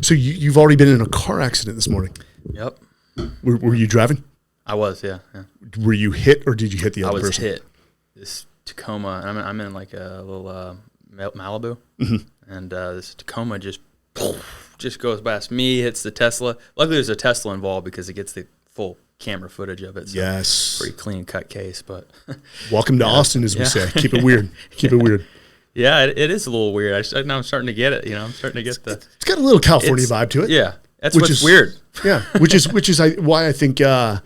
So you've already been in a car accident this morning. Yep. Were you driving? I was, yeah. Were you hit or did you hit the other person? I was hit. This Tacoma, and I'm in like a little Malibu, and this Tacoma just goes past me, hits the Tesla. Luckily, there's a Tesla involved because it gets the full camera footage of it. So yes. Pretty clean cut case, but welcome to Austin, as we say. Keep it weird. Keep it weird. Yeah, it is a little weird. Now I'm starting to get it. I'm starting to get the. It's got a little California vibe to it. Yeah, that's what's weird. Yeah, which is why I think. I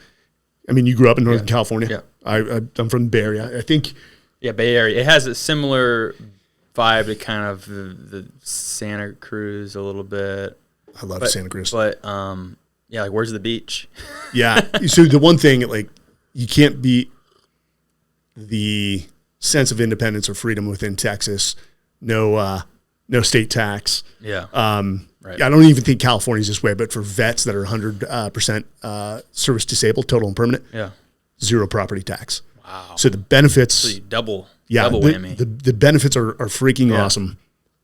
mean, you grew up in Northern California. Yeah. I'm from the Bay Area. I think. Yeah, Bay Area. It has a similar vibe to kind of the Santa Cruz a little bit. I love Santa Cruz. But yeah, like where's the beach? Yeah. So the one thing, like, you can't beat the sense of independence or freedom within Texas. No state tax. Yeah. Right. I don't even think California's this way, but for vets that are 100% service disabled, total and permanent, zero property tax. Wow. So the benefits, so double double whammy. The benefits are freaking awesome.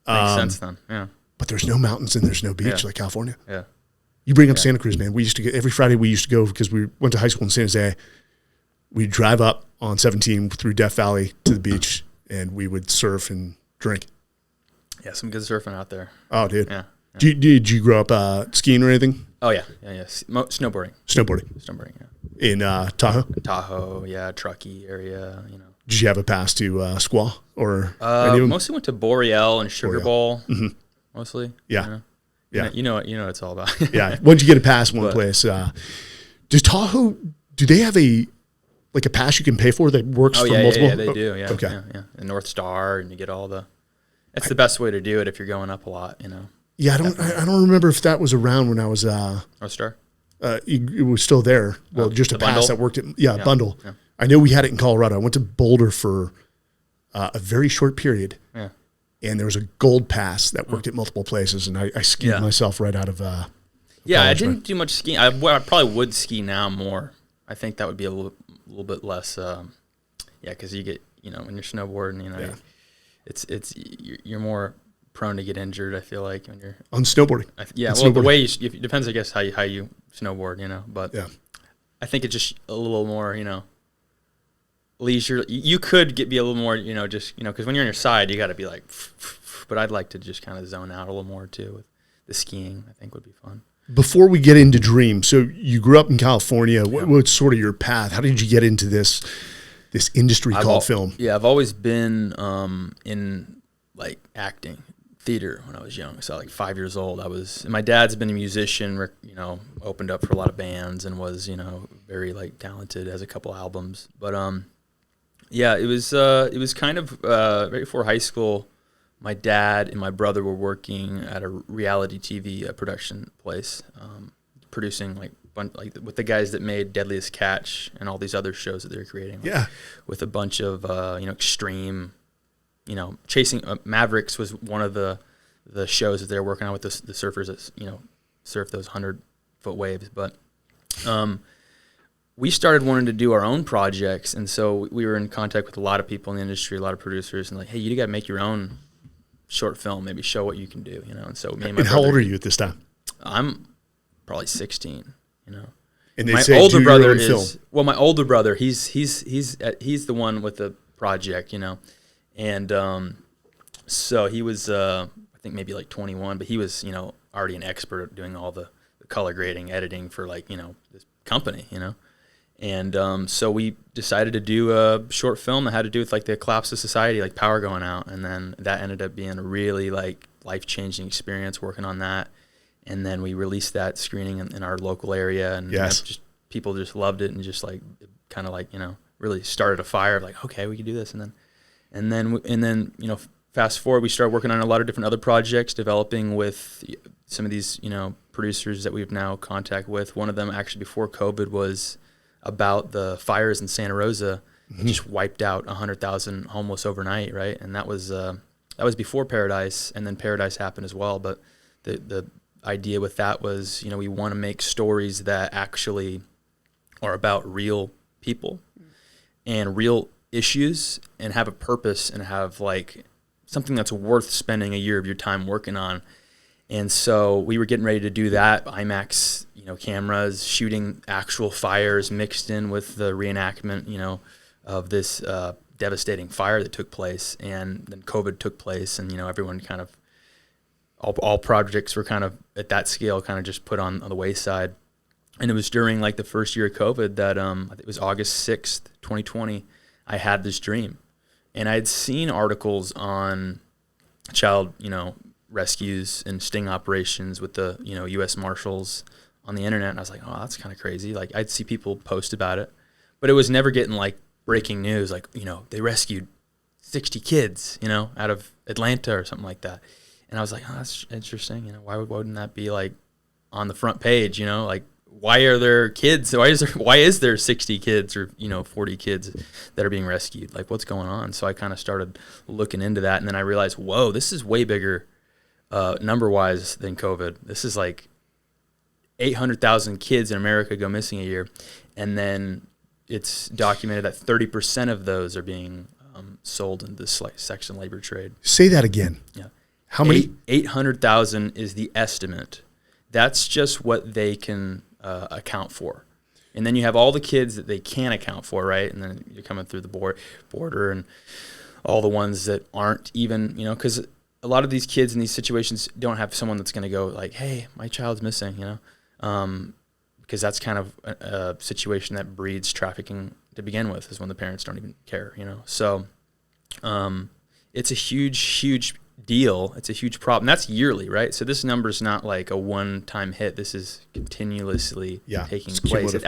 Makes sense then. Yeah. But there's no mountains and there's no beach like California. Yeah. You bring up Santa Cruz, man. We used to every Friday we used to go because we went to high school in San Jose. We'd drive up on 17 through Death Valley to the beach, and we would surf and drink. Yeah, some good surfing out there. Oh, dude. Yeah. Did you grow up skiing or anything? Oh, yeah. Snowboarding. Snowboarding, yeah. In Tahoe? Tahoe, yeah, Truckee area, Did you have a pass to Squaw or mostly went to Boreal and Sugar Bowl, mostly. Yeah. Yeah. You know what it's all about. Yeah. Once you get a pass one place, does Tahoe, do they have a pass you can pay for that works for multiple? Yeah, they do. Yeah. Okay. Yeah. The North Star, and you get all that's the best way to do it if you're going up a lot, Yeah, I don't remember if that was around when I was North Star. It was still there. Well, just a pass bundle? that worked at bundle. Yeah. I know we had it in Colorado. I went to Boulder for a very short period. Yeah. And there was a gold pass that worked at multiple places, and I skied myself right out of yeah, I didn't do much skiing. I probably would ski now more. I think that would be a little bit less because you get, when you're snowboarding, it's you're more prone to get injured, I feel like, when you're on snowboarding. The way it depends, I guess, how you snowboard, but I think it's just a little more, leisure. You could be a little more, because when you're on your side, you got to be like, but I'd like to just kind of zone out a little more too with the skiing. I think would be fun. Before we get into Dream, so you grew up in California. What's sort of your path? How did you get into this industry called film? Yeah, I've always been in like acting, theater when I was young. So like 5 years old, my dad's been a musician, opened up for a lot of bands and was, very like talented, has a couple albums. But it was kind of right before high school. My dad and my brother were working at a reality TV production place, producing like with the guys that made Deadliest Catch and all these other shows that they were creating. With a bunch of extreme, chasing Mavericks was one of the shows that they were working on with the surfers that surf those 100-foot waves. But we started wanting to do our own projects, and so we were in contact with a lot of people in the industry, a lot of producers, and like, hey, you got to make your own short film, maybe show what you can do, And so me and my brother, how old are you at this time? I'm probably 16, And they my say older do brother your own is film. Well, my older brother, he's the one with the project, and so he was I think maybe like 21, but he was already an expert at doing all the color grading, editing for like this company, And so we decided to do a short film that had to do with like the collapse of society, like power going out. And then that ended up being a really like life-changing experience working on that. And then we released that screening in our local area, and just people just loved it, and just like kind of like, really started a fire of like, okay, we can do this. And then fast forward, we started working on a lot of different other projects, developing with some of these, producers that we've now contact with. One of them actually before COVID was about the fires in Santa Rosa. It just wiped out 100,000 homeless overnight, right? And that was before Paradise, and then Paradise happened as well. But the idea with that was, we want to make stories that actually are about real people and real issues, and have a purpose, and have like something that's worth spending a year of your time working on. And so we were getting ready to do that, IMAX, cameras, shooting actual fires mixed in with the reenactment, of this devastating fire that took place. And then COVID took place, and, everyone kind of, all projects were kind of at that scale kind of just put on the wayside. And it was during like the first year of COVID that I think it was August 6th, 2020, I had this dream. And I had seen articles on child, rescues and sting operations with the, U.S. Marshals on the internet. And I was like, oh, that's kind of crazy. Like I'd see people post about it, but it was never getting like breaking news. Like, they rescued 60 kids, out of Atlanta or something like that. And I was like, oh, that's interesting. Why wouldn't that be like on the front page, like, why are there kids? Why is there 60 kids or 40 kids that are being rescued? Like, what's going on? So I kind of started looking into that, and then I realized, whoa, this is way bigger number-wise than COVID. This is like 800,000 kids in America go missing a year, and then it's documented that 30% of those are being sold in this like section labor trade. Say that again. Yeah, how many? 800,000 is the estimate. That's just what they can account for. And then you have all the kids that they can't account for, right? And then you're coming through the border and all the ones that aren't even, because a lot of these kids in these situations don't have someone that's going to go like, hey, my child's missing, because that's kind of a situation that breeds trafficking to begin with, is when the parents don't even care, So it's a huge deal. It's a huge problem. That's yearly, right? So this number is not like a one-time hit. This is continuously taking place. If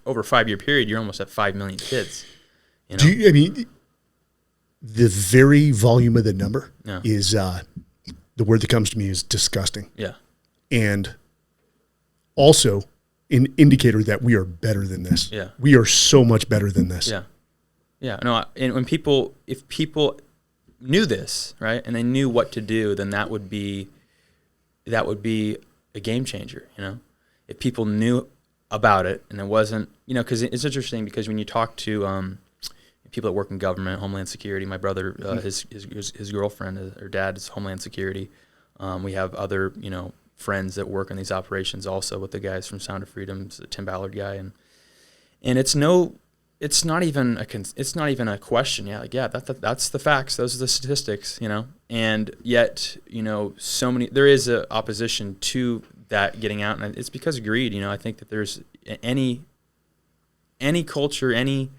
over a 5-year period, you're almost at 5 million kids. The very volume of the number is the word that comes to me is disgusting. Yeah, and also an indicator that we are better than this. Yeah, we are so much better than this. Yeah. No, and if people knew this, right, and they knew what to do, then that would be a game changer, if people knew about it and it wasn't, because it's interesting, because when you talk to people that work in government, Homeland Security, my brother, his girlfriend, her dad is Homeland Security. We have other, friends that work in these operations also with the guys from Sound of Freedom, the Tim Ballard guy, and it's not even a question. That's the facts. Those are the statistics, and yet, so many, there is a opposition to that getting out, and it's because of greed. I think that there's any culture, any,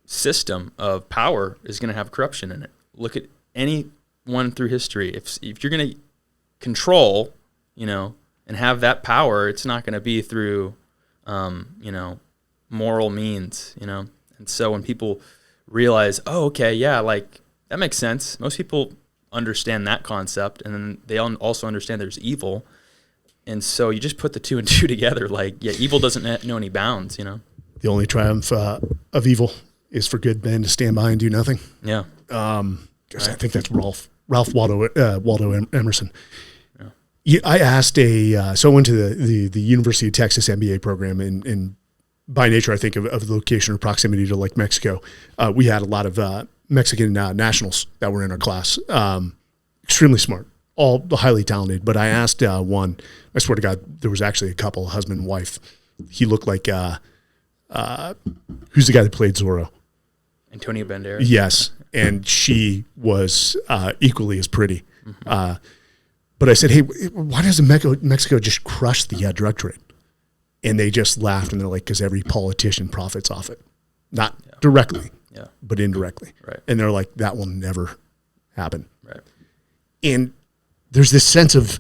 system of power is going to have corruption in it. Look at anyone through history. If you're going to control, and have that power, it's not going to be through, moral means, And so when people realize, oh, okay, yeah, like that makes sense. Most people understand that concept, and then they also understand there's evil. And so you just put the two and two together. Like, evil doesn't know any bounds, The only triumph of evil is for good men to stand by and do nothing. Yeah. I think that's Ralph Waldo Emerson. I asked so I went to the University of Texas MBA program, and by nature, I think of the location or proximity to Lake Mexico, we had a lot of Mexican nationals that were in our class. Extremely smart, all highly talented. But I asked one, I swear to God, there was actually a couple, husband and wife. He looked like, who's the guy that played Zorro? Antonio Banderas. Yes, and she was equally as pretty. Mm-hmm. But I said, hey, why doesn't Mexico just crush the drug trade? And they just laughed, and they're like, because every politician profits off it. Not directly, but indirectly. Right. And they're like, that will never happen. Right. And there's this sense of,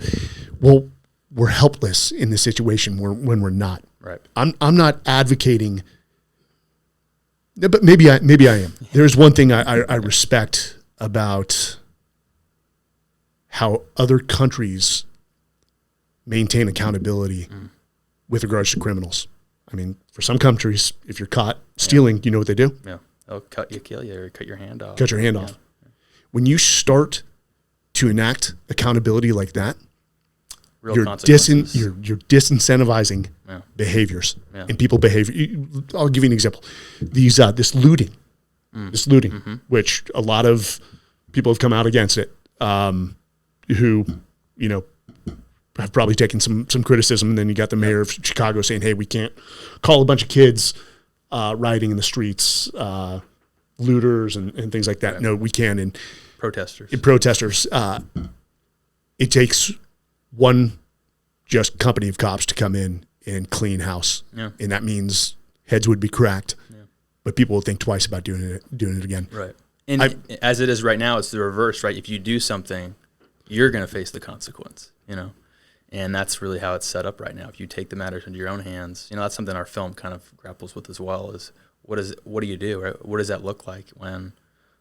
well, we're helpless in this situation when we're not. Right. I'm not advocating, but maybe I am. There's one thing I respect about how other countries maintain accountability with regards to criminals. I mean, for some countries, if you're caught stealing, you know what they do? Yeah. They'll kill you, or cut your hand off. Cut your hand off. When you start to enact accountability like that, you're disincentivizing behaviors and people behavior. I'll give you an example. This looting, which a lot of people have come out against it. who, you know, have probably taken some criticism. And then you got the mayor of Chicago saying, hey, we can't call a bunch of kids rioting in the streets, looters and things like that. Right. No, we can. And protesters. It takes one just company of cops to come in and clean house. Yeah. And that means heads would be cracked, but people will think twice about doing it again. Right. And as it is right now, it's the reverse, right? If you do something, you're going to face the consequence, you know? And that's really how it's set up right now. If you take the matters into your own hands, you know, that's something our film kind of grapples with as well, is what do you do, right? What does that look like when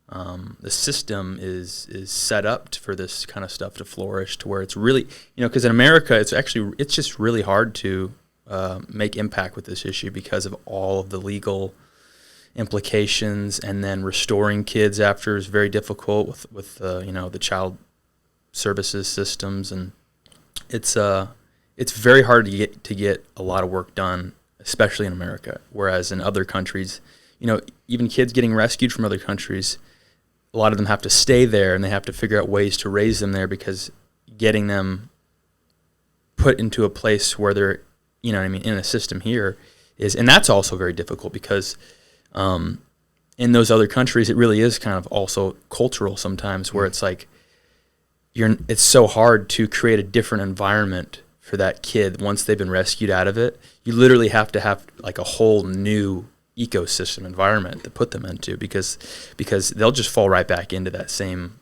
the system is set up for this kind of stuff to flourish, to where it's really, you know, because in America, it's just really hard to make impact with this issue because of all of the legal implications, and then restoring kids after is very difficult with you know, the child services systems, and it's very hard to get a lot of work done, especially in America. Whereas in other countries, you know, even kids getting rescued from other countries, a lot of them have to stay there and they have to figure out ways to raise them there, because getting them put into a place where they're, you know what I mean, in a system here is, and that's also very difficult because in those other countries, it really is kind of also cultural sometimes, where it's like it's so hard to create a different environment for that kid once they've been rescued out of it. You literally have to have like a whole new ecosystem environment to put them into, because they'll just fall right back into that same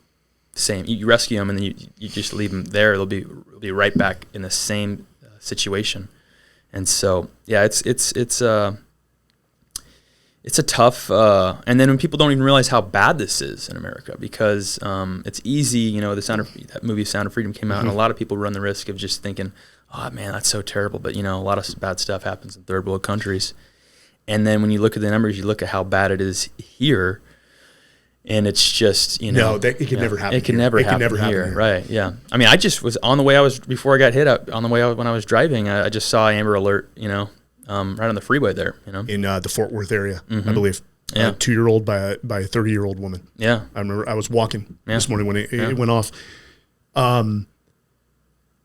you rescue them and then you just leave them there, they'll be right back in the same situation. And so yeah, it's a tough, and then when people don't even realize how bad this is in America, because it's easy, you know, that movie Sound of Freedom came out, and a lot of people run the risk of just thinking, oh man, that's so terrible. But you know, a lot of bad stuff happens in third world countries. And then when you look at the numbers, you look at how bad it is here, and it's just, you know. No, it can never happen. It can never happen here. Right, yeah. I mean, I just was on the way before I got hit up, on the way out when I was driving, I just saw Amber Alert, you know, right on the freeway there, you know. In the Fort Worth area, I believe. Yeah. A 2-year-old by a 30-year-old woman. Yeah. I remember I was walking this morning when it went off.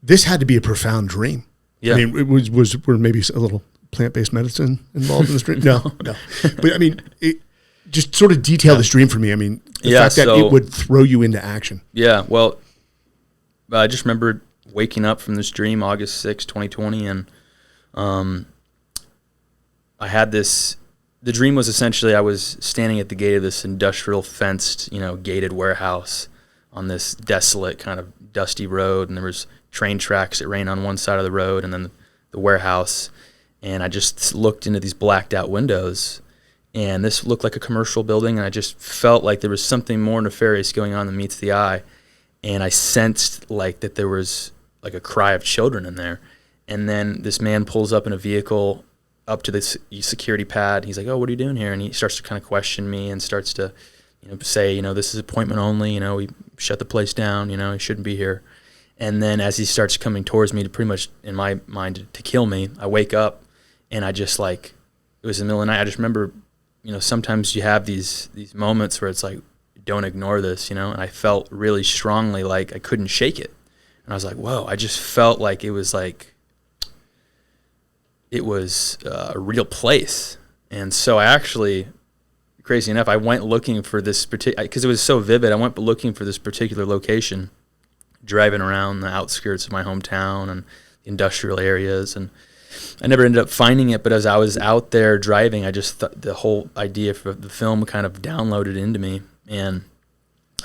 This had to be a profound dream. Yeah. I mean, were maybe a little plant-based medicine involved in this dream? No. But I mean, it just sort of detail this dream for me. I mean, the fact that it would throw you into action. Yeah. Well, I just remember waking up from this dream August 6, 2020, and I had the dream was essentially I was standing at the gate of this industrial fenced, you know, gated warehouse on this desolate kind of dusty road, and there was train tracks that ran on one side of the road and then the warehouse, and I just looked into these blacked out windows, and this looked like a commercial building, and I just felt like there was something more nefarious going on than meets the eye, and I sensed like that there was like a cry of children in there. And then this man pulls up in a vehicle up to this security pad. He's like, oh, what are you doing here? And he starts to kind of question me and starts to, you know, say, you know, this is appointment only, you know, we shut the place down, you know, he shouldn't be here. And then as he starts coming towards me to pretty much, in my mind, to kill me, I wake up and I just like, it was in the middle of the night. I just remember, you know, sometimes you have these moments where it's like, don't ignore this, you know, and I felt really strongly like I couldn't shake it. And I was like, whoa, I just felt like it was a real place. And so I actually, crazy enough, I went looking for this particular, because it was so vivid, I went looking for this particular location, driving around the outskirts of my hometown and the industrial areas, and I never ended up finding it. But as I was out there driving, I just thought the whole idea for the film kind of downloaded into me, and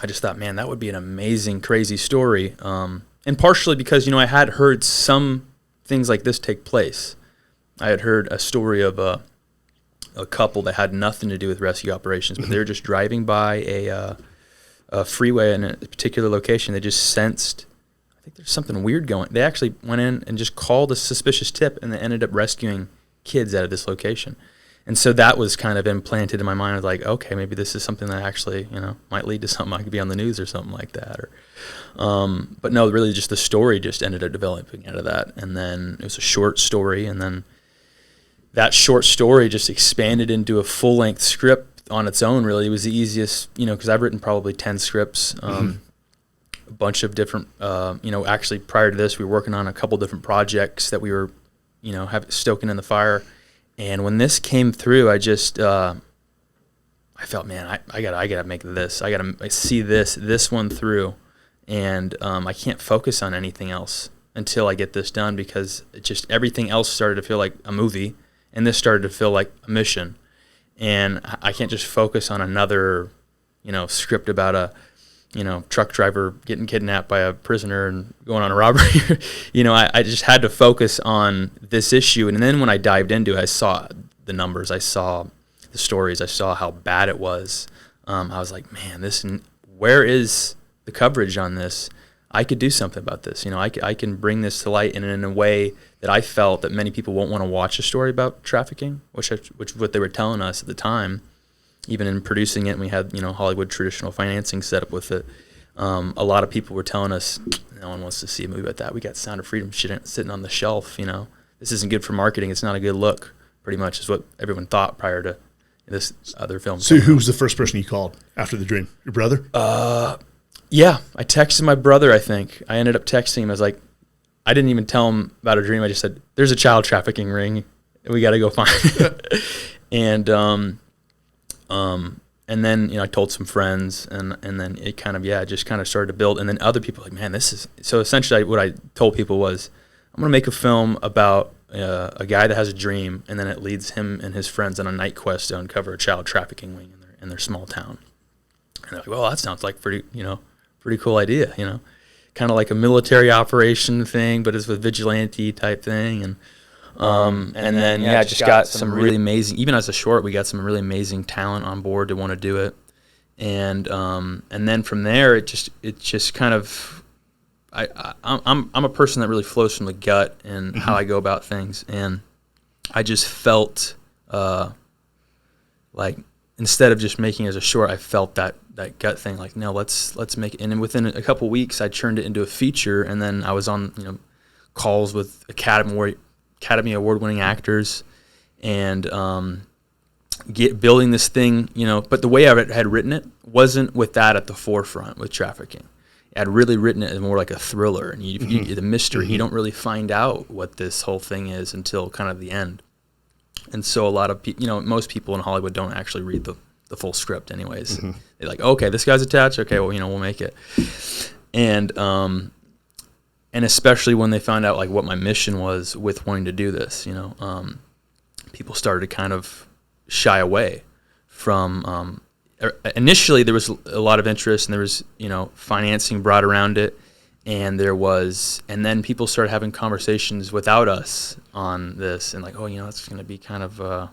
I just thought, man, that would be an amazing, crazy story. And partially because, you know, I had heard some things like this take place. I had heard a story of a couple that had nothing to do with rescue operations, but they were just driving by a freeway in a particular location. They just sensed, I think there's something weird going. They actually went in and just called a suspicious tip, and they ended up rescuing kids out of this location. And so that was kind of implanted in my mind of like, okay, maybe this is something that actually, you know, might lead to something. I could be on the news or something like that. Or, but no, really just the story just ended up developing out of that. And then it was a short story, and then that short story just expanded into a full-length script on its own, really. It was the easiest, you know, because I've written probably 10 scripts. a bunch of different, actually prior to this, we were working on a couple different projects that we were, stoking in the fire. And when this came through, I just, I felt, man, I gotta make this. I gotta see this one through. And I can't focus on anything else until I get this done, because it just everything else started to feel like a movie, and this started to feel like a mission. And I can't just focus on another, script about a, truck driver getting kidnapped by a prisoner and going on a robbery. I just had to focus on this issue. And then when I dived into it, I saw the numbers, I saw the stories, I saw how bad it was. I was like, man, where is the coverage on this? I could do something about this. I can bring this to light, and in a way that I felt that many people won't want to watch a story about trafficking, which what they were telling us at the time, even in producing it. And we had, Hollywood traditional financing set up with it. A lot of people were telling us, no one wants to see a movie about that. We got Sound of Freedom sitting on the shelf. This isn't good for marketing. It's not a good look, pretty much is what everyone thought prior to this other film. So who was the first person you called after the dream? Your brother? Yeah, I texted my brother, I think. I ended up texting him. I was like, I didn't even tell him about a dream. I just said, there's a child trafficking ring. We got to go find it. And then, I told some friends, and then it just started to build. And then other people were like, man, this is... So essentially what I told people was, I'm going to make a film about a guy that has a dream, and then it leads him and his friends on a night quest to uncover a child trafficking ring in their small town. And they're like, well, that sounds like pretty cool idea, kind of like a military operation thing, but it's with vigilante type thing. And then just got some really amazing, even as a short, we got some really amazing talent on board to want to do it. And then from there, it just kind of, I'm a person that really flows from the gut and how I go about things. And I just felt like, instead of just making it as a short, I felt that gut thing, like, no, let's make it. And then within a couple of weeks, I turned it into a feature, and then I was on calls with Academy Award-winning actors, and building this thing, But the way I had written it wasn't with that at the forefront with trafficking. I had really written it as more like a thriller, and the mystery. You don't really find out what this whole thing is until kind of the end. And so a lot of most people in Hollywood don't actually read the full script anyways. They're like, okay, this guy's attached. Okay, well, we'll make it. And especially when they found out like what my mission was with wanting to do this, people started to kind of shy away from, initially there was a lot of interest, and there was, financing brought around it. And then people started having conversations without us on this, and like, oh, it's going to be kind of, going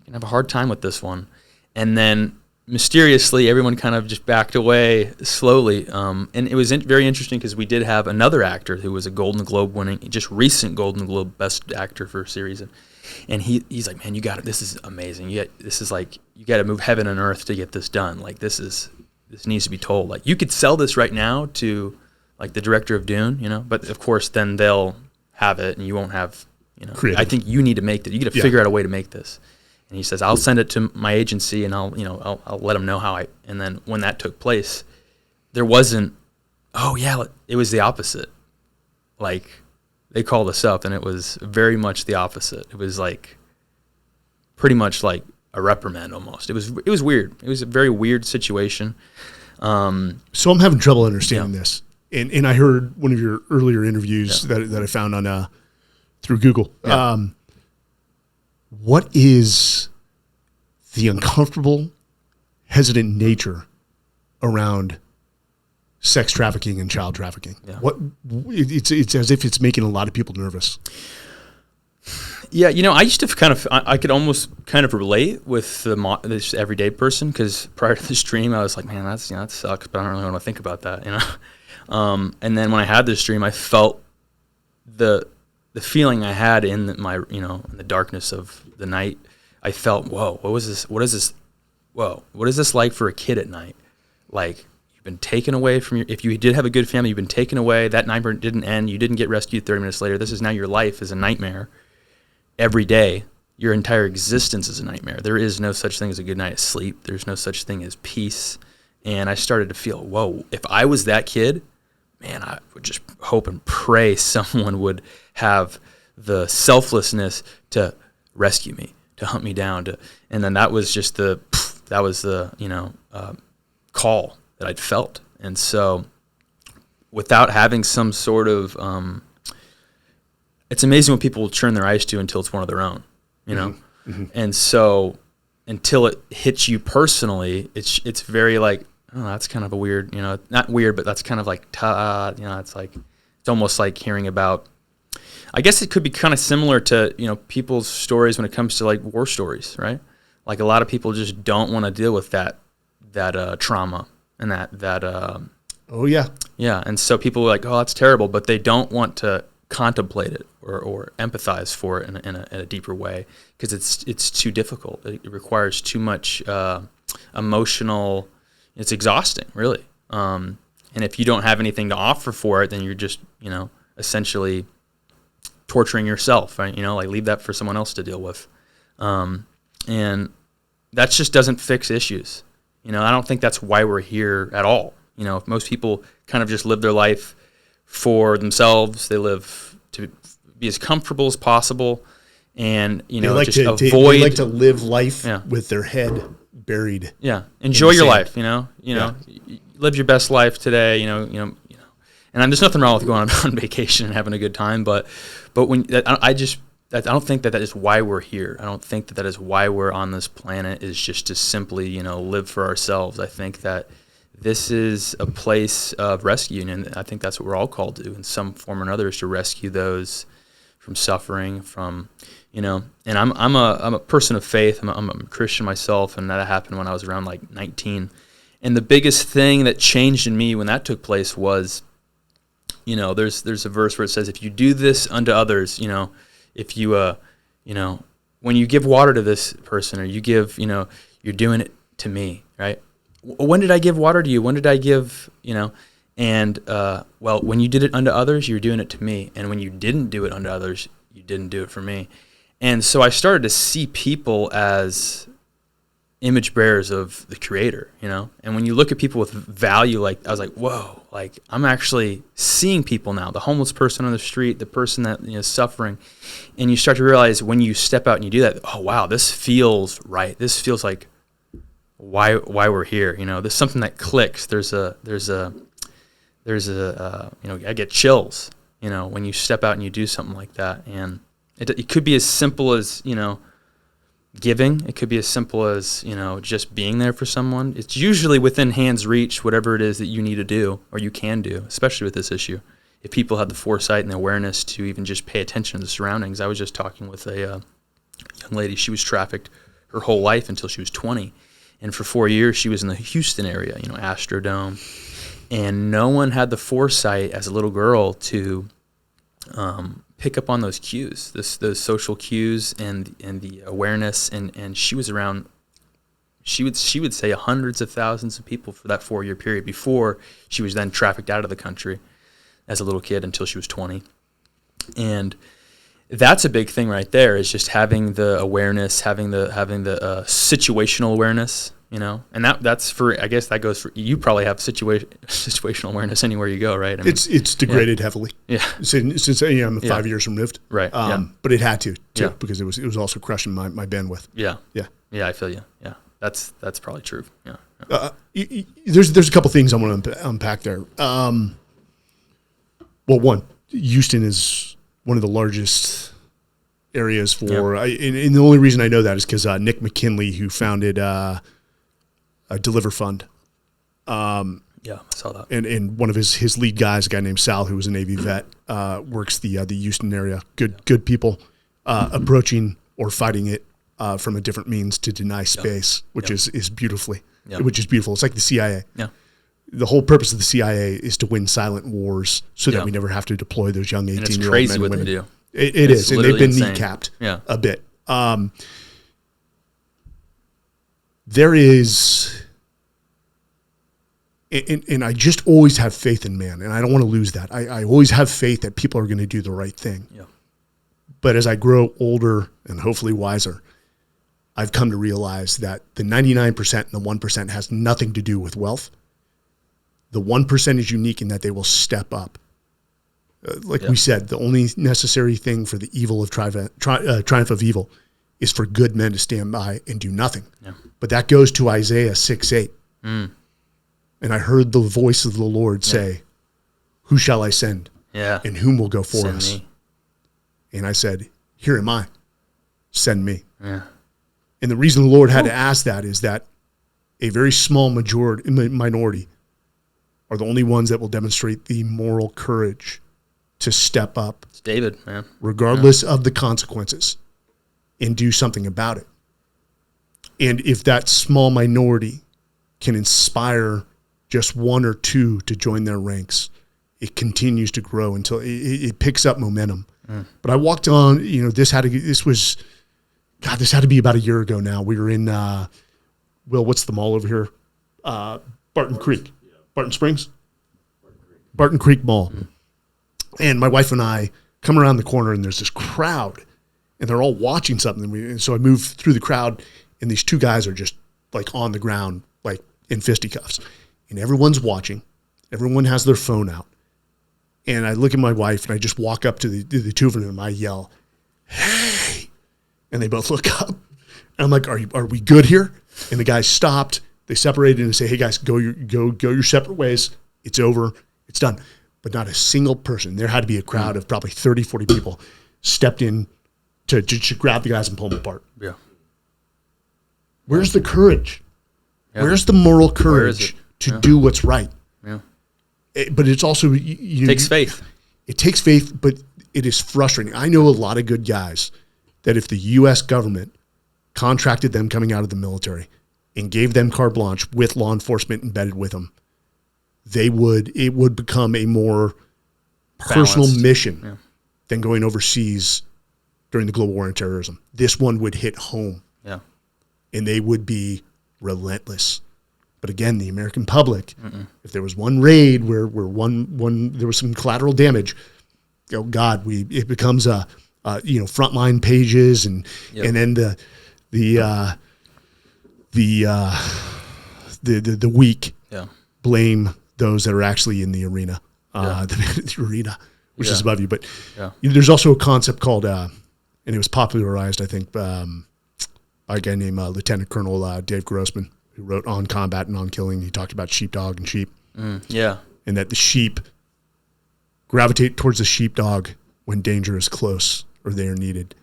to have a hard time with this one. And then mysteriously, everyone kind of just backed away slowly. And it was very interesting because we did have another actor who was a Golden Globe winning, just recent Golden Globe Best Actor for a series. And he's like, man, you got it. This is amazing. This is like, you got to move heaven and earth to get this done. Like, this needs to be told. Like, you could sell this right now to like the director of Dune, but of course then they'll have it and you won't have, Creative. I think you need to make that. You got to figure out a way to make this. And he says, I'll send it to my agency, and I'll let them know how and then when that took place, there wasn't, it was the opposite. Like, they called us up, and it was very much the opposite. It was like, pretty much like a reprimand almost. It was weird. It was a very weird situation. So I'm having trouble understanding this. And I heard one of your earlier interviews that I found on through Google. Yeah. What is the uncomfortable, hesitant nature around sex trafficking and child trafficking? Yeah. It's as if it's making a lot of people nervous. Yeah, I used to I could almost kind of relate with this everyday person, because prior to this dream, I was like, man, that sucks, but I don't really want to think about that, And then when I had this dream, I felt the feeling I had in in the darkness of the night. I felt, whoa, what was this? What is this? Whoa, what is this like for a kid at night? Like, you've been taken away from if you did have a good family, you've been taken away. That nightmare didn't end. You didn't get rescued 30 minutes later. This is now your life is a nightmare. Every day, your entire existence is a nightmare. There is no such thing as a good night of sleep. There's no such thing as peace. And I started to feel, whoa, if I was that kid, man, I would just hope and pray someone would have the selflessness to rescue me, to hunt me down. And then that was just the call that I'd felt. And so without having some sort of, it's amazing what people will turn their eyes to until it's one of their own, you know? Mm-hmm. And so until it hits you personally, it's very like, oh, that's kind of a weird, not weird, but that's kind of like, it's like, it's almost like hearing about, I guess it could be kind of similar to, people's stories when it comes to like war stories, right? Like a lot of people just don't want to deal with that trauma and that. Oh yeah. Yeah. And so people are like, oh, that's terrible, but they don't want to contemplate it or empathize for it in a deeper way because it's too difficult. It requires too much emotional. It's exhausting, really. And if you don't have anything to offer for it, then you're just, essentially torturing yourself, right? Like leave that for someone else to deal with. And that just doesn't fix issues. I don't think that's why we're here at all. If most people kind of just live their life for themselves, they live to be as comfortable as possible, and avoid. They like to live life with their head buried. Yeah, enjoy your life. Live your best life today. And there's nothing wrong with going on vacation and having a good time, but when I don't think that is why we're here. I don't think that is why we're on this planet, is just to simply live for ourselves. I think that this is a place of rescue, and I think that's what we're all called to in some form or another, is to rescue those from suffering, from, and I'm a person of faith. I'm a Christian myself, and that happened when I was around like 19. And the biggest thing that changed in me when that took place was, there's a verse where it says, if you do this unto others, if you, when you give water to this person, or you give, you're doing it to me, right? When did I give water to you? When did I give, and, well, when you did it unto others, you're doing it to me. And when you didn't do it unto others, you didn't do it for me. And so I started to see people as image bearers of the Creator, and when you look at people with value, like I was like, whoa, like I'm actually seeing people now, the homeless person on the street, the person that is suffering, and you start to realize when you step out and you do that, oh wow, this feels right. This feels like why we're here. There's something that clicks. There's a I get chills, when you step out and you do something like that, and it could be as simple as giving. It could be as simple as just being there for someone. It's usually within hand's reach, whatever it is that you need to do or you can do, especially with this issue. If people had the foresight and the awareness to even just pay attention to the surroundings. I was just talking with a young lady. She was trafficked her whole life until she was 20, and for 4 years she was in the Houston area, Astrodome, and no one had the foresight as a little girl to pick up on those cues, those social cues and the awareness, and she was around, she would say hundreds of thousands of people for that 4 year period before she was then trafficked out of the country as a little kid until she was 20. And that's a big thing right there, is just having the awareness, having the situational awareness, and that's for, I guess that goes for, you probably have situational awareness anywhere you go, right? I mean, it's degraded heavily. Yeah. Since I'm 5 years removed. Right. But it had to too, because it was also crushing my bandwidth. Yeah. Yeah. Yeah. I feel you. Yeah. That's probably true. Yeah. There's a couple things I want to unpack there. Well, one, Houston is one of the largest areas for, and the only reason I know that is because Nick McKinley, who founded a Deliver Fund. Yeah, I saw that. And one of his lead guys, a guy named Sal, who was a Navy vet, works the Houston area. Good people approaching or fighting it from a different means to deny space, which is beautiful. It's like the CIA. Yeah. The whole purpose of the CIA is to win silent wars so that we never have to deploy those young 18-year-old men and women. It's crazy what they do. It is, and they've been kneecapped a bit. There is, and I just always have faith in man, and I don't want to lose that. I always have faith that people are going to do the right thing. Yeah. But as I grow older and hopefully wiser, I've come to realize that the 99% and the 1% has nothing to do with wealth. The 1% is unique in that they will step up. Like we said, the only necessary thing for the evil of triumph of evil is for good men to stand by and do nothing. Yeah. But that goes to Isaiah 6:8. And I heard the voice of the Lord say, who shall I send? Yeah. And whom will go for Send us? me. And I said, here am I. Send me. Yeah. And the reason the Lord had to ask that is that a very small minority are the only ones that will demonstrate the moral courage to step up. It's David, man. Regardless of the consequences, and do something about it. And if that small minority can inspire just one or two to join their ranks, it continues to grow until it picks up momentum. But I walked on, this had to be about a year ago now. We were in, what's the mall over here? Barton Creek. Barton Springs? Barton Creek Mall. And my wife and I come around the corner, and there's this crowd, and they're all watching something. And so I move through the crowd, and these two guys are just like on the ground, like in fisticuffs. And everyone's watching. Everyone has their phone out. And I look at my wife, and I just walk up to the two of them, and I yell, hey! And they both look up. And I'm like, are we good here? And the guys stopped. They separated and say, hey, guys, go your separate ways. It's over. It's done. But not a single person. There had to be a crowd of probably 30, 40 people stepped in to grab the guys and pull them apart. Yeah. Where's the courage? Yeah. Where's the moral courage to do what's right? Yeah. But it's also... It takes faith. It takes faith, but it is frustrating. I know a lot of good guys that if the U.S. government contracted them coming out of the military and gave them carte blanche with law enforcement embedded with them, it would become a more personal mission than going overseas during the global war on terrorism. This one would hit home. Yeah. And they would be relentless. But again, the American public, if there was one raid where there was some collateral damage, oh God, it becomes frontline pages and then the weak blame those that are actually in the arena, the arena, which is above you. But there's also a concept called, and it was popularized, I think, by a guy named Lieutenant Colonel Dave Grossman, who wrote On Combat and On Killing. He talked about sheepdog and sheep. And that the sheep gravitate towards the sheepdog when danger is close or they are needed.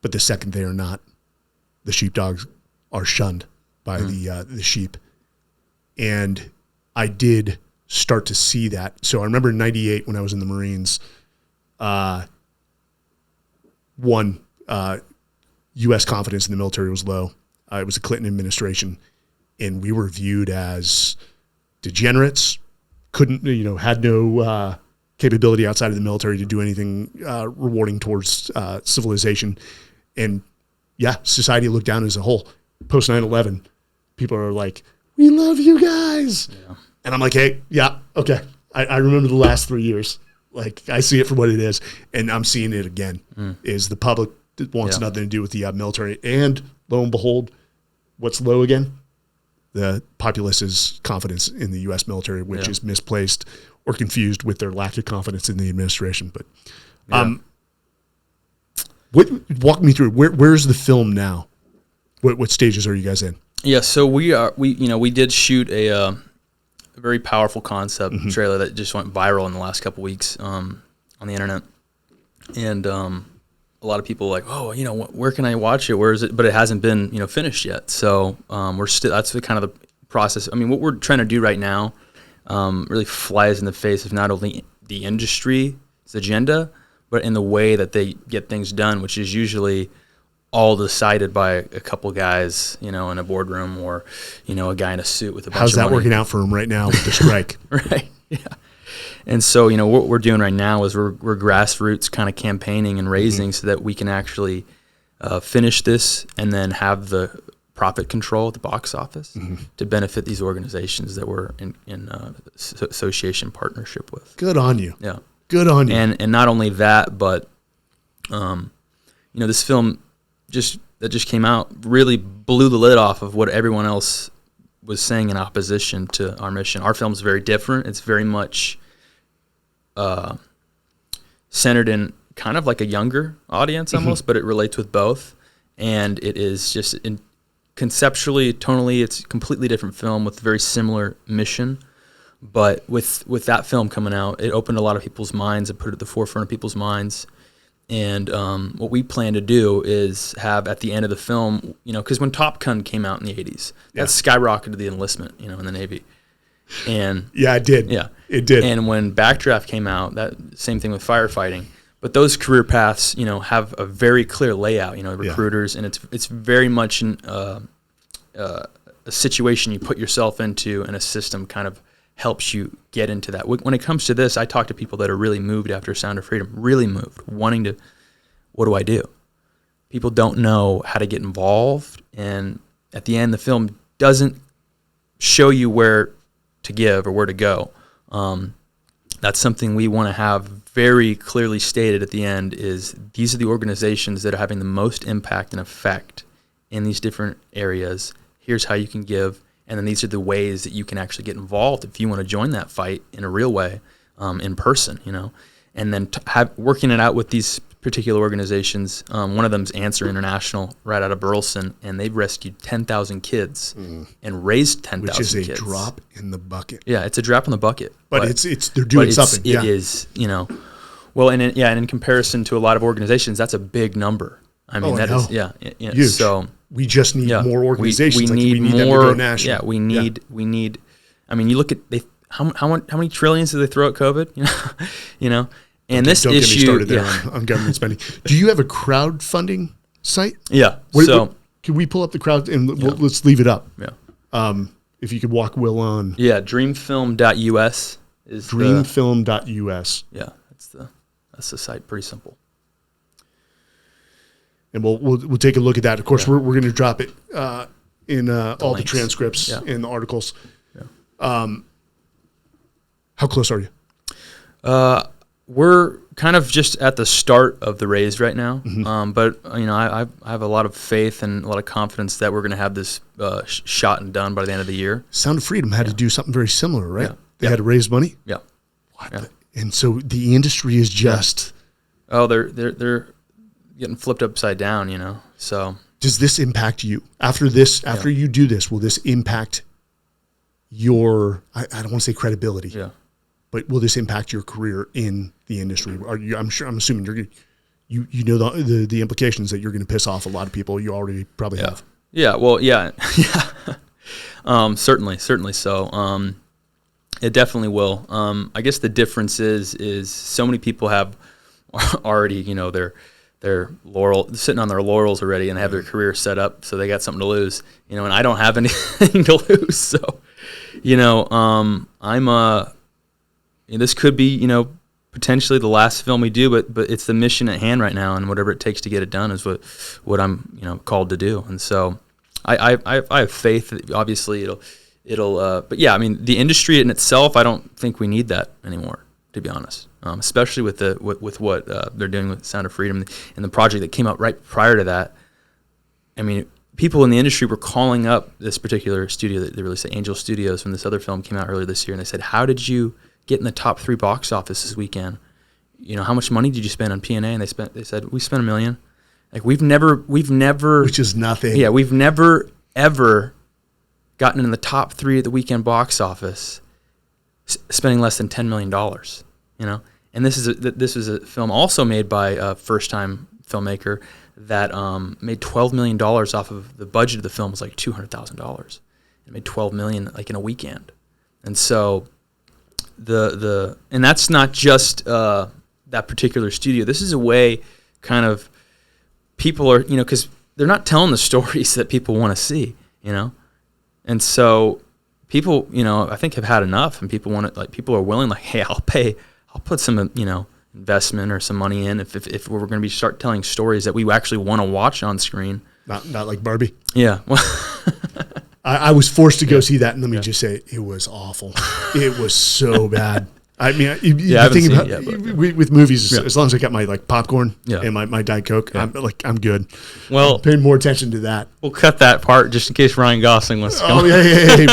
But the second they are not, the sheepdogs are shunned by the sheep. And I did start to see that. So I remember in 98 when I was in the Marines, U.S. confidence in the military was low. It was the Clinton administration, and we were viewed as degenerates, had no capability outside of the military to do anything rewarding towards civilization. And society looked down as a whole. Post 9/11, people are like, we love you guys. Yeah. And I'm like, hey, okay. I remember the last 3 years. Like, I see it for what it is, and I'm seeing it again, is the public wants nothing to do with the military. And lo and behold, what's low again? The populace's confidence in the U.S. military, which is misplaced or confused with their lack of confidence in the administration. But walk me through, where's the film now? What stages are you guys in? Yeah, so we did shoot a very powerful concept trailer that just went viral in the last couple weeks on the internet, and a lot of people are like, oh, where can I watch it? Where is it? But it hasn't been finished yet. So we're still, that's the kind of the process. I mean, what we're trying to do right now really flies in the face of not only the industry's agenda, but in the way that they get things done, which is usually all decided by a couple guys, in a boardroom, or, a guy in a suit with a bunch of money. How's that working out for him right now with the strike? Right. Yeah. And so, what we're doing right now is we're grassroots kind of campaigning and raising so that we can actually finish this and then have the profit control at the box office to benefit these organizations that we're in association partnership with. Good on you. Yeah. Good on you. And not only that, but, this film, just came out really blew the lid off of what everyone else was saying in opposition to our mission. Our film's very different. It's very much centered in kind of like a younger audience almost, but it relates with both. And it is just conceptually, tonally, it's a completely different film with a very similar mission. But with that film coming out, it opened a lot of people's minds and put it at the forefront of people's minds. And what we plan to do is have at the end of the film, because when Top Gun came out in the 80s, that skyrocketed the enlistment, in the Navy. And yeah, it did. Yeah, it did. And when Backdraft came out, that same thing with firefighting. But those career paths, have a very clear layout. Recruiters, and it's very much a situation you put yourself into, and a system kind of helps you get into that. When it comes to this, I talk to people that are really moved after Sound of Freedom, really moved, wanting to, what do I do? People don't know how to get involved, and at the end, the film doesn't show you where to give or where to go. That's something we want to have very clearly stated at the end, is these are the organizations that are having the most impact and effect in these different areas. Here's how you can give. And then these are the ways that you can actually get involved if you want to join that fight in a real way, in person, And then working it out with these particular organizations. One of them's Answer International, right out of Burleson, and they've rescued 10,000 kids and raised 10,000 kids. Which is a drop in the bucket. Yeah, it's a drop in the bucket. But they're doing something. It is, Well, and in comparison to a lot of organizations, that's a big number. I mean, huge. So we just need more organizations. We need more. Them to go national. Yeah, we need. I mean, you look at how many trillions do they throw at COVID? And this don't issue. Get me started there on government spending. Do you have a crowdfunding site? Yeah. Can we pull up the crowd and let's leave it up? Yeah. If you could walk Will on. Yeah, dreamfilm.us is dreamfilm.us. Yeah, that's the site. Pretty simple. And we'll take a look at that. Of course, we're going to drop it in all the transcripts and the articles. Yeah. How close are you? We're kind of just at the start of the raise right now. But I have a lot of faith and a lot of confidence that we're going to have this shot and done by the end of the year. Sound of Freedom had to do something very similar, right? Yeah. They had to raise money. Yeah. What? Yeah. And so the industry is just. Oh, they're getting flipped upside down, So does this impact you after this? After you do this, will this impact your? I don't want to say credibility. Yeah. But will this impact your career in the industry? I'm assuming you know the implications that you're going to piss off a lot of people. You already probably have. Yeah. Well. Yeah. Yeah. Certainly so. It definitely will. I guess the difference is so many people have already, they're sitting on their laurels already and have their career set up, so they got something to lose, and I don't have anything to lose. So, this could be, potentially the last film we do, but it's the mission at hand right now, and whatever it takes to get it done is what I'm, called to do. And so I have faith that obviously it'll but yeah, I mean, the industry in itself, I don't think we need that anymore, to be honest. Especially with what they're doing with Sound of Freedom and the project that came out right prior to that. I mean, people in the industry were calling up this particular studio that they released, Angel Studios, when this other film came out earlier this year, and they said, "How did you get in the top 3 box office this weekend? How much money did you spend on P&A?" And they said, "We spent $1 million." Like we've never, which is nothing. Yeah, we've never ever gotten in the top 3 at the weekend box office, spending less than $10 million. And this is a film also made by a first-time filmmaker that made $12 million off of the budget of the film was like $200,000. It made $12 million like in a weekend, and so and that's not just that particular studio. This is a way kind of people are, because they're not telling the stories that people want to see, and so people, I think have had enough, and people want to, people are willing, hey, I'll put some, investment or some money in if we're going to start telling stories that we actually want to watch on screen. Not like Barbie. Yeah. Well, I was forced to go see that, and let me just say, it was awful. It was so bad. I mean, I haven't seen it yet, with movies, as long as I got my like popcorn Yeah. and my Diet Coke, Yeah. I'm good. Well, I'm paying more attention to that. we'll cut that part just in case Ryan Gosling wants to come. Oh yeah, hey,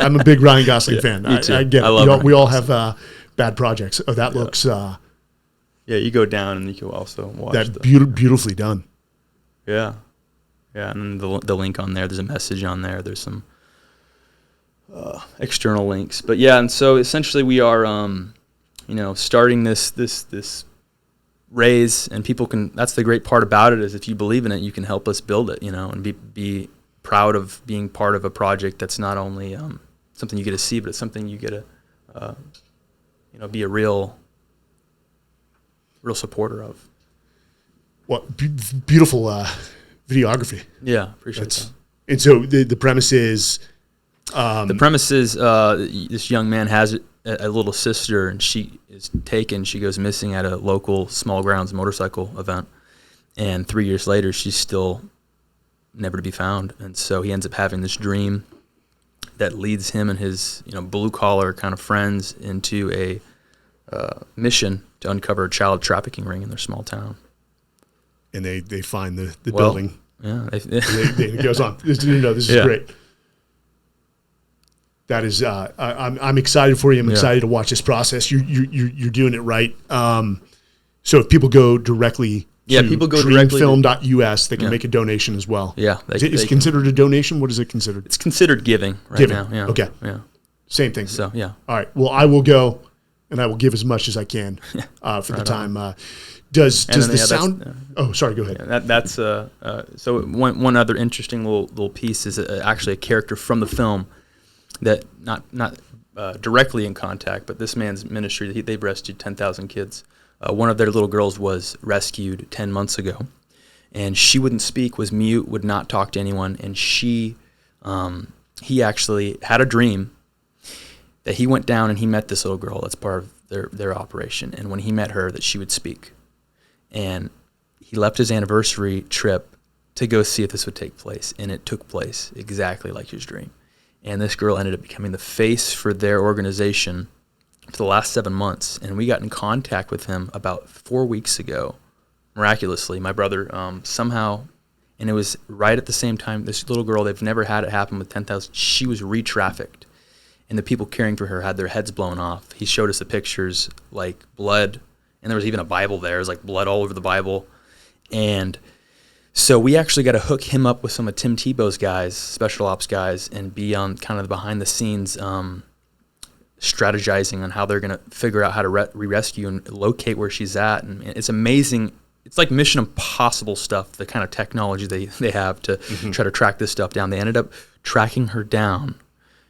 I'm a big Ryan Gosling fan. me too. I get it. I love We all Ryan have bad projects. Oh, that looks Yeah, you go down and you can also watch that beautifully done. Yeah. Yeah, and then the link on there, there's a message on there. There's some external links. But yeah, and so essentially we are starting this raise, and people can, that's the great part about it, is if you believe in it, you can help us build it, and be proud of being part of a project that's not only something you get to see, but it's something you get to be a real supporter of. What beautiful videography. Yeah, appreciate that. And so the premise is this young man has a little sister, and she is taken. She goes missing at a local small grounds motorcycle event, and 3 years later, she's still never to be found. And so he ends up having this dream that leads him and his blue collar kind of friends into a mission to uncover a child trafficking ring in their small town. And they find the building. Yeah, it goes on. This is great. That is, I'm excited for you. I'm excited to watch this process. You're doing it right. So if people go directly to dreamfilm.us, they can make a donation as well. Yeah, is it considered a donation? What is it considered? It's considered giving now. Yeah. Okay. Yeah. Same thing. So yeah. All right. Well, I will go, and I will give as much as I can for the time. Does the sound? Oh, sorry. Go ahead. Yeah, that's so one other interesting little piece is actually a character from the film that not directly in contact, but this man's ministry, they've rescued 10,000 kids. One of their little girls was rescued 10 months ago, and she wouldn't speak, was mute, would not talk to anyone, and he actually had a dream that he went down and he met this little girl that's part of their operation, and when he met her, that she would speak. And he left his anniversary trip to go see if this would take place, and it took place exactly like his dream. And this girl ended up becoming the face for their organization for the last 7 months. And we got in contact with him about 4 weeks ago, miraculously. My brother somehow, and it was right at the same time, this little girl, they've never had it happen with 10,000. She was re-trafficked. And the people caring for her had their heads blown off. He showed us the pictures, like blood, and there was even a Bible there. It was like blood all over the Bible. And so we actually got to hook him up with some of Tim Tebow's guys, special ops guys, and be on kind of the behind the scenes strategizing on how they're going to figure out how to re-rescue and locate where she's at. And it's amazing. It's like Mission Impossible stuff, the kind of technology they have to try to track this stuff down. They ended up tracking her down,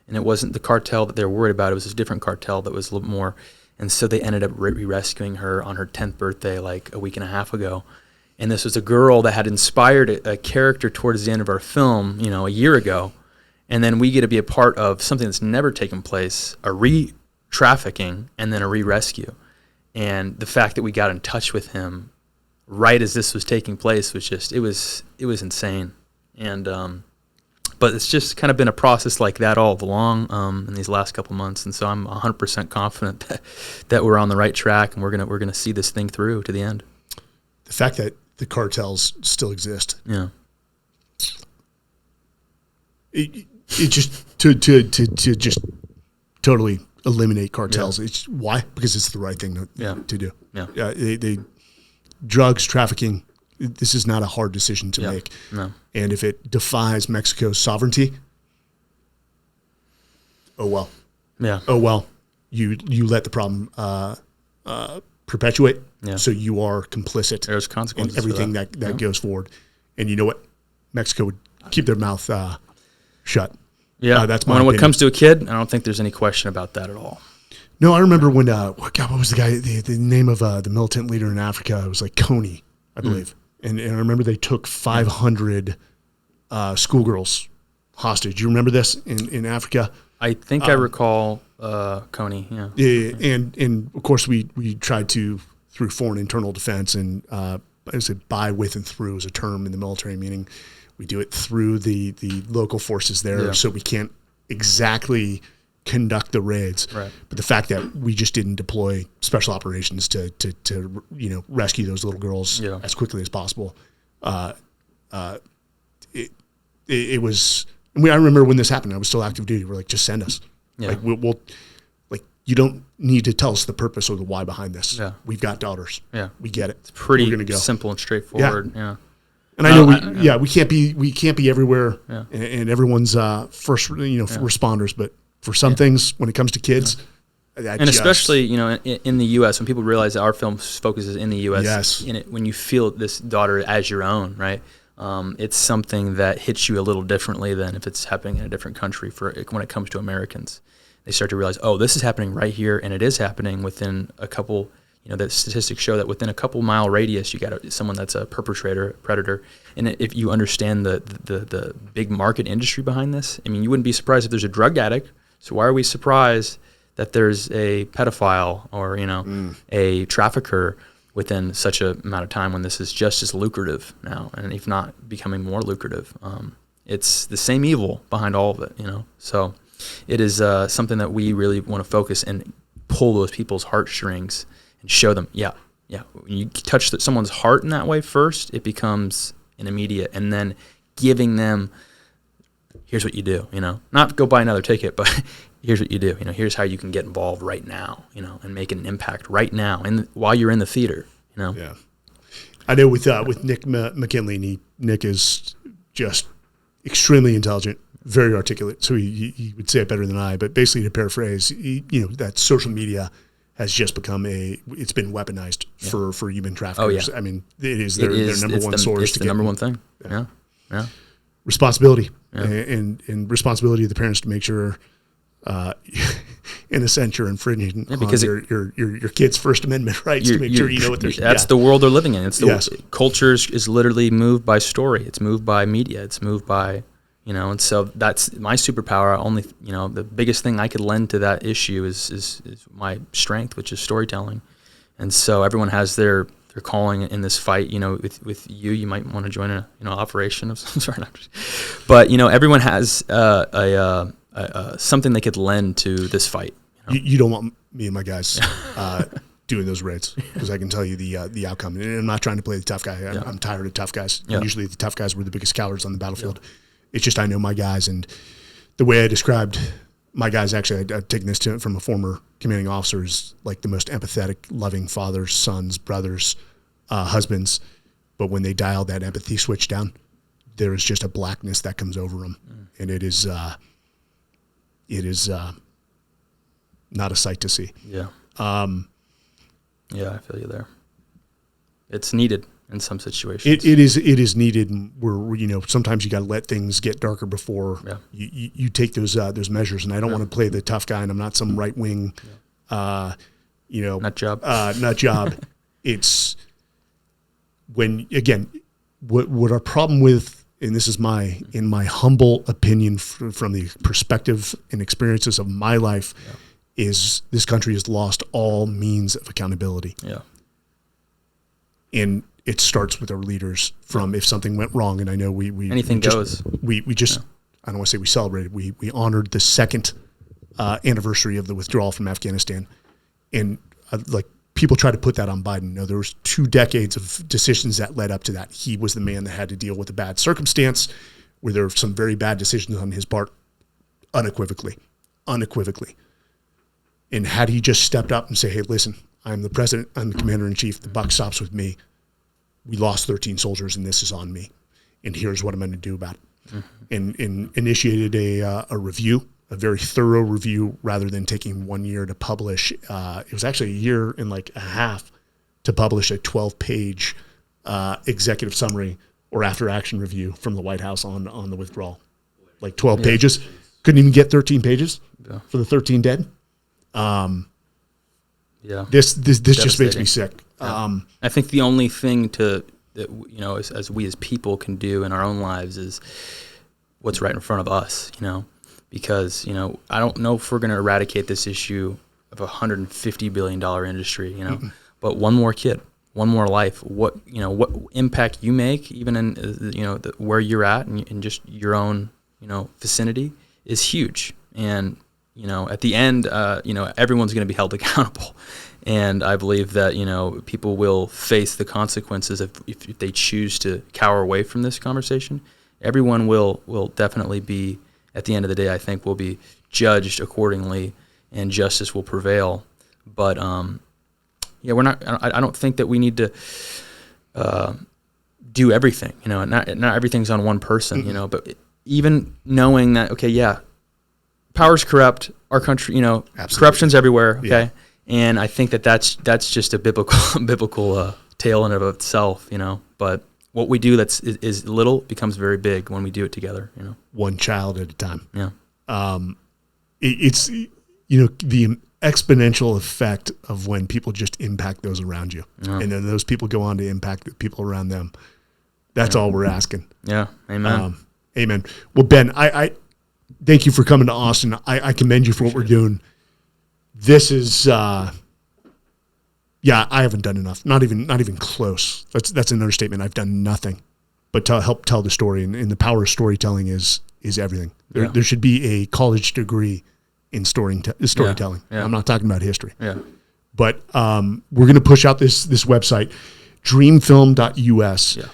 and it wasn't the cartel that they were worried about. It was a different cartel that was a little more. And so they ended up rescuing her on her 10th birthday like a week and a half ago. And this was a girl that had inspired a character towards the end of our film, a year ago. And then we get to be a part of something that's never taken place, a re-trafficking and then a re-rescue. And the fact that we got in touch with him right as this was taking place was just, it was insane. And but it's just kind of been a process like that all along in these last couple months. And so I'm 100% confident that we're on the right track, and we're gonna see this thing through to the end. The fact that the cartels still exist. Yeah. It just to just totally eliminate cartels. Yeah. It's why? Because it's the right thing to do. Yeah. They drugs, trafficking. This is not a hard decision to make. No. And if it defies Mexico's sovereignty, oh well. Yeah. Oh well. You let the problem perpetuate. Yeah. So you are complicit. There's consequences in everything that goes forward. And you know what? Mexico would keep their mouth shut. Yeah. That's my when opinion. it comes to a kid, I don't think there's any question about that at all. No, I remember when what was the guy? The name of the militant leader in Africa? It was like Coney, I believe. And I remember they took 500 schoolgirls hostage. You remember this in Africa? I think I recall Coney. Yeah. Yeah, and of course we tried to, through foreign internal defense, and I said by, with, and through is a term in the military, meaning we do it through the local forces there, so we can't exactly conduct the raids. Right. But the fact that we just didn't deploy special operations to rescue those little girls as quickly as possible, it was. I remember when this happened, I was still active duty. We're like, just send us. Yeah. Like we'll you don't need to tell us the purpose or the why behind this. Yeah. We've got daughters. Yeah. We get it. It's pretty simple and straightforward. Yeah. And I know we can't be everywhere and everyone's first responders, but for some things when it comes to kids, and especially in the U.S. when people realize that our film focuses in the U.S. When you feel this daughter as your own, right? It's something that hits you a little differently than if it's happening in a different country. When it comes to Americans, they start to realize, oh, this is happening right here, and it is happening within a couple. The statistics show that within a couple mile radius, you got someone that's a predator. And if you understand the big market industry behind this, I mean, you wouldn't be surprised if there's a drug addict. So why are we surprised that there's a pedophile or a trafficker within such a amount of time when this is just as lucrative now, and if not becoming more lucrative? It's the same evil behind all of it, So it is something that we really want to focus and pull those people's heartstrings and show them, when you touch someone's heart in that way first, it becomes an immediate, and then giving them, here's what you do, not go buy another ticket, but here's what you do, here's how you can get involved right now, and make an impact right now, and while you're in the theater, Yeah. I know with Nick McKinley, Nick is just extremely intelligent, very articulate, so he would say it better than I, but basically to paraphrase, that social media has just become it's been weaponized for human traffickers. I mean, it is their number one source. It's the number one thing. Yeah. Responsibility and responsibility of the parents to make sure, in a sense, you're infringing on your kid's First Amendment rights to make sure you know what they're. That's the world they're living in. It's culture is literally moved by story. It's moved by media. It's moved by. And so that's my superpower. Only, the biggest thing I could lend to that issue is my strength, which is storytelling. And so everyone has their calling in this fight. With you might want to join a operation of some sort. But everyone has something they could lend to this fight. You don't want me and my guys doing those raids, because I can tell you the outcome. And I'm not trying to play the tough guy. I'm tired of tough guys. Yeah. Usually the tough guys were the biggest cowards on the battlefield. Yeah. It's just I know my guys, and the way I described my guys, actually, I've taken this from a former commanding officer, is like the most empathetic, loving fathers, sons, brothers, husbands. But when they dial that empathy switch down, there is just a blackness that comes over them, and it is not a sight to see. Yeah. I feel you there. It's needed. In some situations, it is needed. Where sometimes you got to let things get darker before you take those measures. And I don't want to play the tough guy, and I'm not some right wing, nut job. It's when what our problem with, and this is in my humble opinion from the perspective and experiences of my life, is this country has lost all means of accountability. Yeah, and it starts with our leaders. From if something went wrong, and I know we anything goes. We just I don't want to say we celebrated. We honored the second anniversary of the withdrawal from Afghanistan, and people try to put that on Biden. No, there was 2 decades of decisions that led up to that. He was the man that had to deal with a bad circumstance, where there were some very bad decisions on his part, unequivocally. And had he just stepped up and say, "Hey, listen, I'm the president. I'm the commander in chief. The buck stops with me. We lost 13 soldiers, and this is on me. And here's what I'm going to do about it." And initiated a review, a very thorough review, rather than taking 1 year to publish. It was actually a year and a half to publish a 12-page executive summary or after-action review from the White House on the withdrawal. 12 pages. Couldn't even get 13 pages for the 13 dead. This just makes me sick. I think the only thing as we as people can do in our own lives is what's right in front of us, because I don't know if we're going to eradicate this issue of a $150 billion industry, but one more kid, one more life, what impact you make, even in where you're at and just your own vicinity, is huge. And at the end, everyone's going to be held accountable. And I believe that, people will face the consequences if they choose to cower away from this conversation. Everyone will definitely be, at the end of the day, I think, will be judged accordingly, and justice will prevail. But, I don't think that we need to do everything. Not everything's on one person, but even knowing that, power's corrupt, our country, corruption's everywhere, okay? Yeah. And I think that's just a biblical tale in and of itself, But what we do is little becomes very big when we do it together, One child at a time. Yeah. It's the exponential effect of when people just impact those around you, and then those people go on to impact the people around them. That's all we're asking. Yeah. Amen. Amen. Well, Ben, I thank you for coming to Austin. I commend you for what we're doing. This is, I haven't done enough. Not even close. That's an understatement. I've done nothing but to help tell the story. And the power of storytelling is everything. There should be a college degree in storytelling. Yeah. I'm not talking about history. Yeah. But we're going to push out this website, dreamfilm.us. Yeah.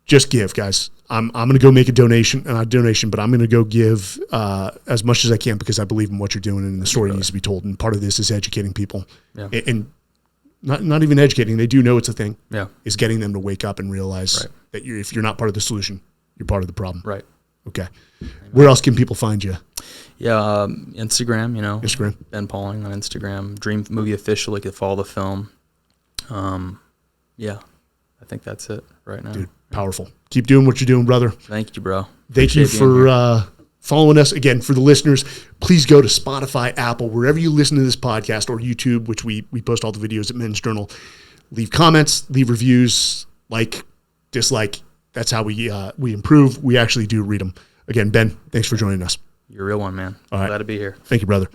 Just give, guys. I'm going to go make a donation, but I'm going to go give as much as I can, because I believe in what you're doing, and the story needs to be told. And part of this is educating people, and not even educating. They do know it's a thing. Yeah, is getting them to wake up and realize that if you're not part of the solution, you're part of the problem. Right. Okay. Amen. Where else can people find you? Yeah, Instagram. Instagram. Ben Pauling on Instagram. Dream Movie Official. You can follow the film. I think that's it right now. Dude, powerful. Keep doing what you're doing, brother. Thank you, bro. Thank you for following us. Again, for the listeners, please go to Spotify, Apple, wherever you listen to this podcast, or YouTube, which we post all the videos at Men's Journal. Leave comments, leave reviews, like, dislike. That's how we improve. We actually do read them. Again, Ben, thanks for joining us. You're a real one, man. All right. Glad to be here. Thank you, brother.